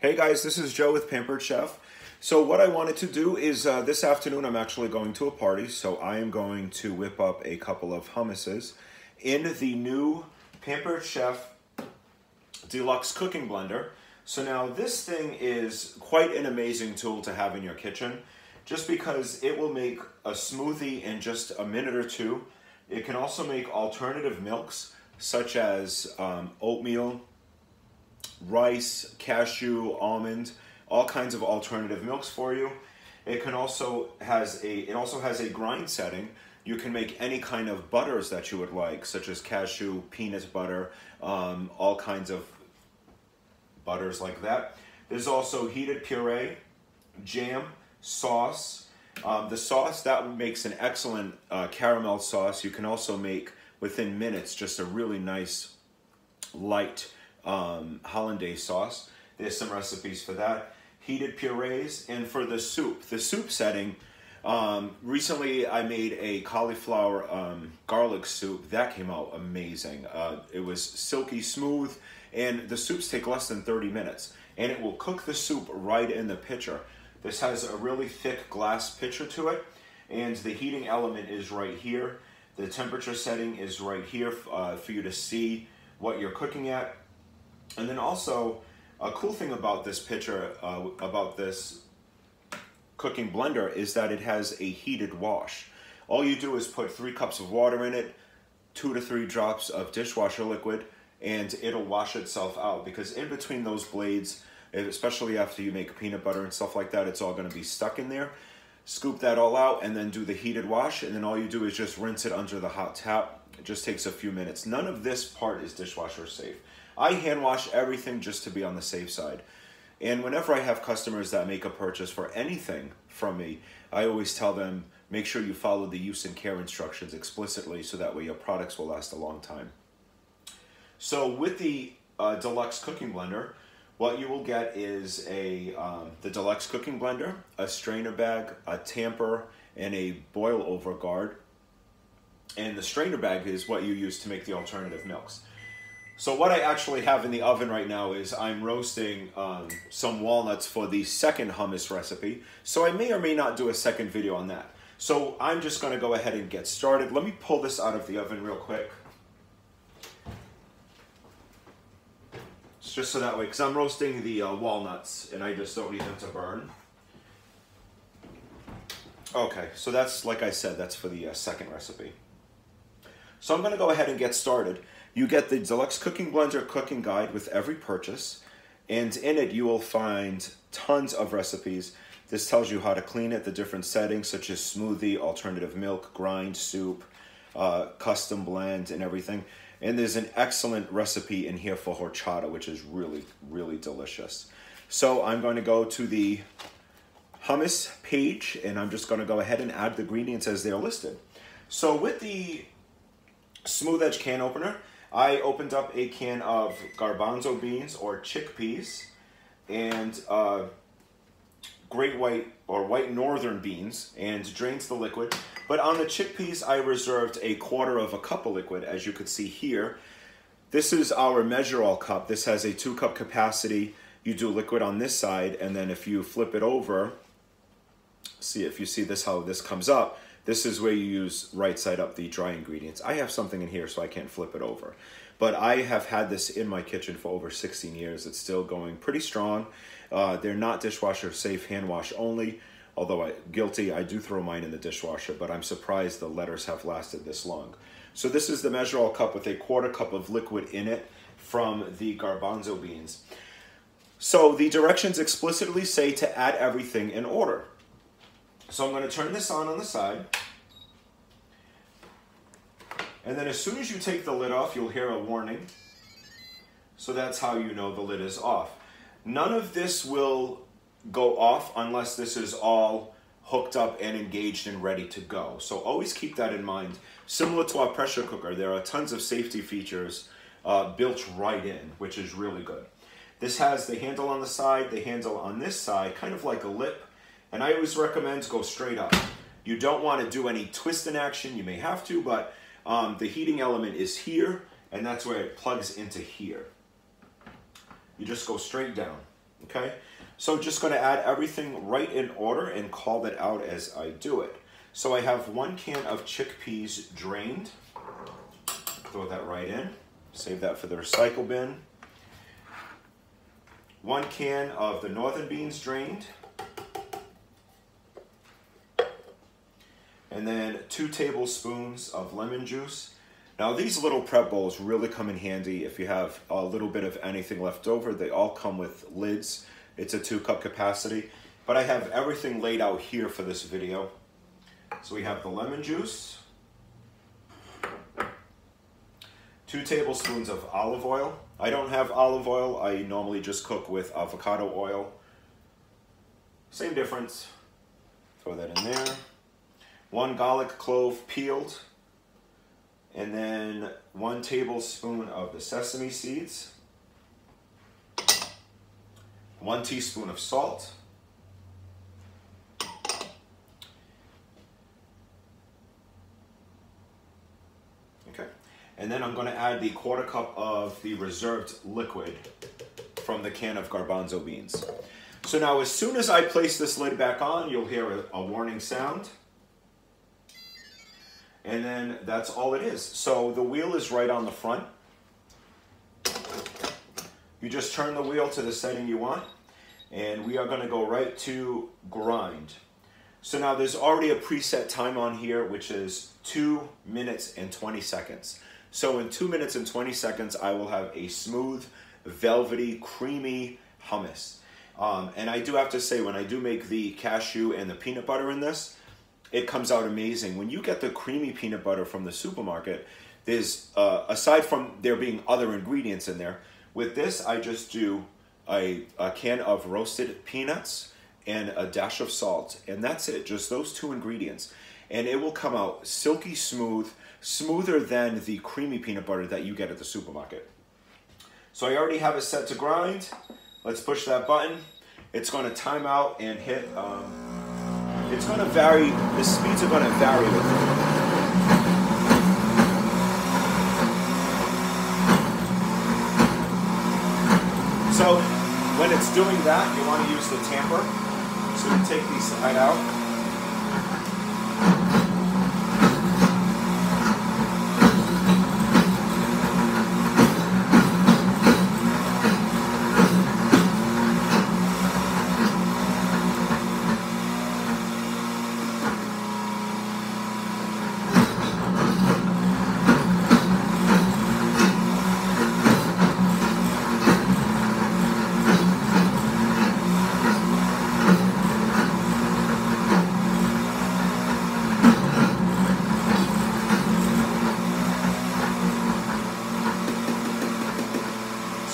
Hey guys, this is Joe with Pampered Chef. So what I wanted to do is this afternoon I'm actually going to a party, so I am going to whip up a couple of hummuses in the new Pampered Chef Deluxe Cooking Blender. So now this thing is quite an amazing tool to have in your kitchen, just because it will make a smoothie in just a minute or two. It can also make alternative milks such as oatmeal, rice, cashew, almond, all kinds of alternative milks for you. It also has a grind setting. You can make any kind of butters that you would like, such as cashew, peanut butter, all kinds of butters like that. There's also heated puree, jam, sauce. The sauce, that makes an excellent caramel sauce. You can also make, within minutes, just a really nice, light hollandaise sauce. There's some recipes for that. Heated purees. And for the soup setting, recently I made a cauliflower garlic soup. That came out amazing. It was silky smooth, and the soups take less than 30 minutes. And it will cook the soup right in the pitcher. This has a really thick glass pitcher to it, and the heating element is right here. The temperature setting is right here for you to see what you're cooking at. And then also, a cool thing about this pitcher, about this cooking blender, is that it has a heated wash. All you do is put 3 cups of water in it, 2 to 3 drops of dishwasher liquid, and it'll wash itself out, because in between those blades, especially after you make peanut butter and stuff like that, it's all going to be stuck in there. Scoop that all out and then do the heated wash, and then all you do is just rinse it under the hot tap. It just takes a few minutes. None of this part is dishwasher safe. I hand wash everything just to be on the safe side. And whenever I have customers that make a purchase for anything from me, I always tell them, make sure you follow the use and care instructions explicitly, so that way your products will last a long time. So with the Deluxe Cooking Blender, what you will get is the Deluxe Cooking Blender, a strainer bag, a tamper, and a boil over guard. And the strainer bag is what you use to make the alternative milks. So what I actually have in the oven right now is I'm roasting some walnuts for the second hummus recipe. So I may or may not do a second video on that. So I'm just going to go ahead and get started. Let me pull this out of the oven real quick. It's just so that way, because I'm roasting the walnuts and I just don't need them to burn. Okay, so that's, like I said, that's for the second recipe. So I'm going to go ahead and get started. You get the Deluxe Cooking Blender cooking guide with every purchase, and in it you will find tons of recipes. This tells you how to clean it, the different settings such as smoothie, alternative milk, grind, soup, custom blend, and everything. And there's an excellent recipe in here for horchata, which is really, really delicious. So I'm going to go to the hummus page, and I'm just going to go ahead and add the ingredients as they're listed. So with the smooth edge can opener, I opened up a can of garbanzo beans or chickpeas and great white or white northern beans, and drained the liquid. But on the chickpeas, I reserved a 1/4 cup of liquid, as you could see here. This is our measure-all cup. This has a 2-cup capacity. You do liquid on this side, and then if you flip it over, see if you see this, how this comes up. This is where you use right side up the dry ingredients. I have something in here, so I can't flip it over. But I have had this in my kitchen for over 16 years. It's still going pretty strong. They're not dishwasher safe, hand wash only. Although I do throw mine in the dishwasher, but I'm surprised the letters have lasted this long. So this is the measure-all cup with a 1/4 cup of liquid in it from the garbanzo beans. So the directions explicitly say to add everything in order. So I'm going to turn this on the side. And then as soon as you take the lid off, you'll hear a warning. So that's how you know the lid is off. None of this will go off unless this is all hooked up and engaged and ready to go. So always keep that in mind. Similar to our pressure cooker, there are tons of safety features built right in, which is really good. This has the handle on the side, the handle on this side, kind of like a lip. And I always recommend go straight up. You don't want to do any twist in action. You may have to, but the heating element is here, and that's where it plugs into here. You just go straight down. Okay, so just going to add everything right in order and call it out as I do it. So I have 1 can of chickpeas drained. Throw that right in. Save that for the recycle bin. 1 can of the northern beans drained. And then 2 tablespoons of lemon juice. Now these little prep bowls really come in handy if you have a little bit of anything left over. They all come with lids. It's a 2-cup capacity. But I have everything laid out here for this video. So we have the lemon juice, 2 tablespoons of olive oil. I don't have olive oil. I normally just cook with avocado oil. Same difference. Throw that in there. 1 garlic clove peeled. And then 1 tablespoon of the sesame seeds. 1 teaspoon of salt. Okay. And then I'm going to add the 1/4 cup of the reserved liquid from the can of garbanzo beans. So now as soon as I place this lid back on, you'll hear a warning sound. And then that's all it is. So the wheel is right on the front. You just turn the wheel to the setting you want, and we are going to go right to grind. So now there's already a preset time on here, which is 2 minutes and 20 seconds. So in 2 minutes and 20 seconds, I will have a smooth, velvety, creamy hummus. And I do have to say, when I do make the cashew and the peanut butter in this, it comes out amazing. When you get the creamy peanut butter from the supermarket, there's, aside from there being other ingredients in there, with this I just do a can of roasted peanuts and a dash of salt, and that's it, just those 2 ingredients. And it will come out silky smooth, smoother than the creamy peanut butter that you get at the supermarket. So I already have it set to grind. Let's push that button. It's going to time out and hit, it's going to vary, the speeds are going to vary with it. So when it's doing that, you want to use the tamper. So you take the side out.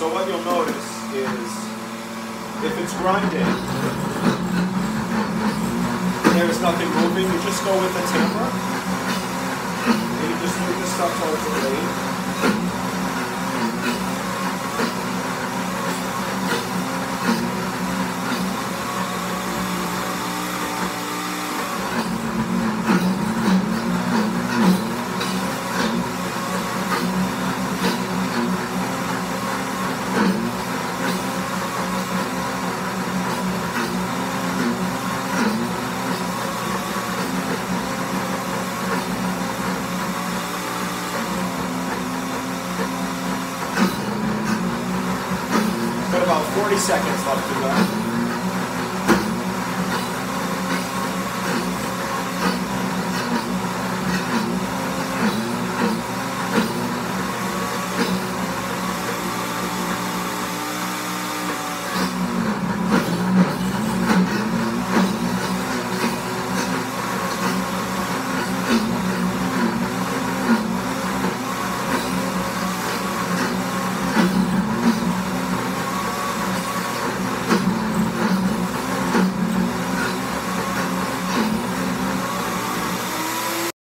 So what you'll notice is, if it's grinding, there's nothing moving, you just go with the tamper, and you just move the stuff towards the blade. Got about 40 seconds left to go.